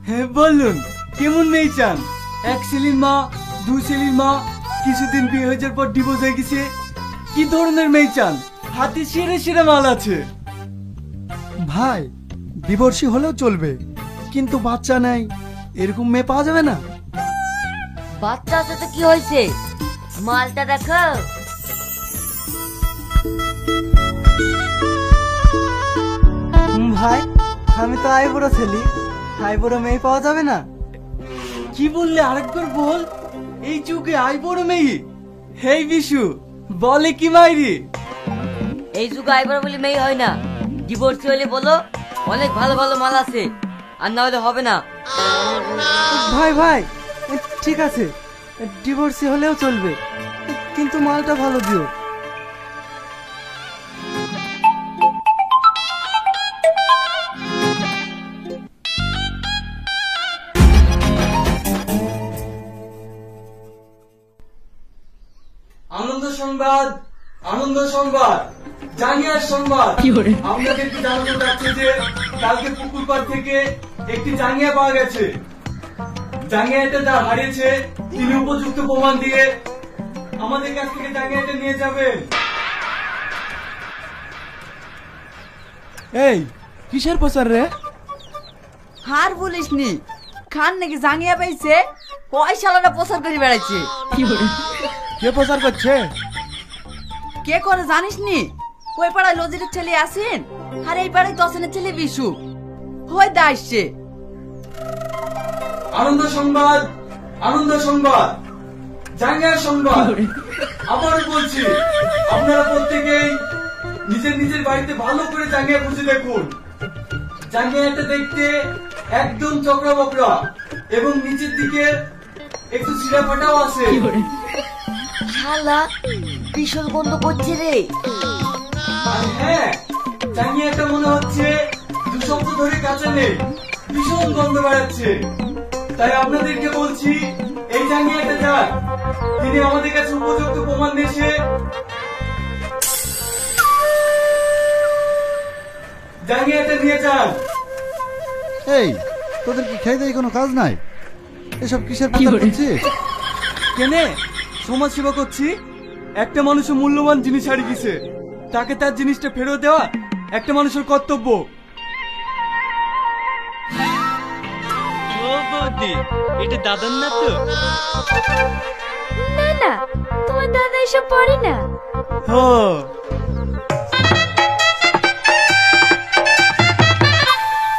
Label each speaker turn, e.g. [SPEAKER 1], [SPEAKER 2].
[SPEAKER 1] হ্যাঁ বলুন, কেমন মেয়ে চান? এক ছেলের মা, দুই ছেলের মা, কিছুদিন বিয়ে হয়ে যাওয়ার পর ডিভোর্স হয়ে গেছে। কি ধরনের মেয়ে চান? হাতে সেরে সেরে মাল আছে।
[SPEAKER 2] ভাই, ডিভোর্সি হলেও চলবে, কিন্তু বাচ্চা নাই, এরকম মেয়ে পাওয়া যাবে না?
[SPEAKER 3] বাচ্চা আছে তো কি হয়েছে, মালটা দেখো।
[SPEAKER 1] ভাই, আমি তো আইবুড়ো ছেলে, আইবুড়ো মেয়ে পাওয়া যাবে না? কি বললে আরেকবার বল। এই যুগে আইবুড়ো মেয়ে? হেই বিশু, বলে কি মাইরি?
[SPEAKER 3] এই যুগে আইবার বলে মেয়ে হয় না, ডিভোর্সি হলে বলো অনেক ভালো ভালো মাল আছে, আর না হলে হবে না।
[SPEAKER 1] ভাই ভাই, ঠিক আছে, ডিভোর্সি হলেও চলবে, কিন্তু মালটা ভালো দিও। আনন্দ সংবাদ, আনন্দ সংবাদ, জাঙ্গিয়ার সংবাদ। আপনাদেরকে জানানো যাচ্ছে যে কালকে পুকুর পাড় থেকে একটি জাঙ্গিয়া পাওয়া গেছে। জাঙ্গিয়াটা যা হারিয়েছে তিনি উপযুক্ত প্রমাণ দিয়ে আমাদের কাছ থেকে জাঙ্গিয়াটা নিয়ে যাবেন।
[SPEAKER 2] এই কিসের প্রচার রে?
[SPEAKER 4] হার বলিস নি, খান নাকি জাঙ্গিয়া পাইছে, পয়সালাটা প্রচার করে বেড়াইছে।
[SPEAKER 2] কে প্রচার করছে?
[SPEAKER 4] কে করে জানিস নি? ওই পাড়ায় লজিরের ছেলে আসেন, আর এই পাড়ায় দশনের ছেলে বিশু হয়ে দা আসছে।
[SPEAKER 1] আনন্দ সংবাদ, আনন্দ সংবাদ, জাঙ্গিয়ার সংবাদ। আবারও বলছি, আপনারা প্রত্যেকেই নিজের নিজের বাড়িতে ভালো করে জাঙ্গিয়া খুঁজে দেখুন। জাঙ্গিয়াটা দেখতে একদম চকরা বকরা এবং নিচের দিকে একটু ছিঁড়া ফাটাও আছে।
[SPEAKER 3] শালা ভীষণ গন্ধ করছে রে।
[SPEAKER 1] আর হ্যাঁ, জাঙ্গিয়াটা মনে হচ্ছে 2 সপ্তাহ ধরে কাঁচা নেই, ভীষণ গন্ধ বেড়াচ্ছে। তাই আপনাদেরকে বলছি, এই জাঙ্গিয়াটা যাক, তিনি আমাদের কাছে উপযুক্ত প্রমাণ এসে জাঙ্গিয়াটা নিয়ে যান।
[SPEAKER 2] এই তোদের কি খেয়ে দেয় কোনো কাজ নাই? এসব কিসের প্রচার করছিস?
[SPEAKER 1] কেনে সমাজ সেবা করছি। একটা মানুষের মূল্যবান জিনিস হারিয়ে গেছে, তাকে তার জিনিসটা ফেরত দেওয়া একটা মানুষের কর্তব্য। ও বৌদি, এটা দাদার না তো?
[SPEAKER 5] না না, তোমার দাদা এসব পড়ে না।
[SPEAKER 1] ও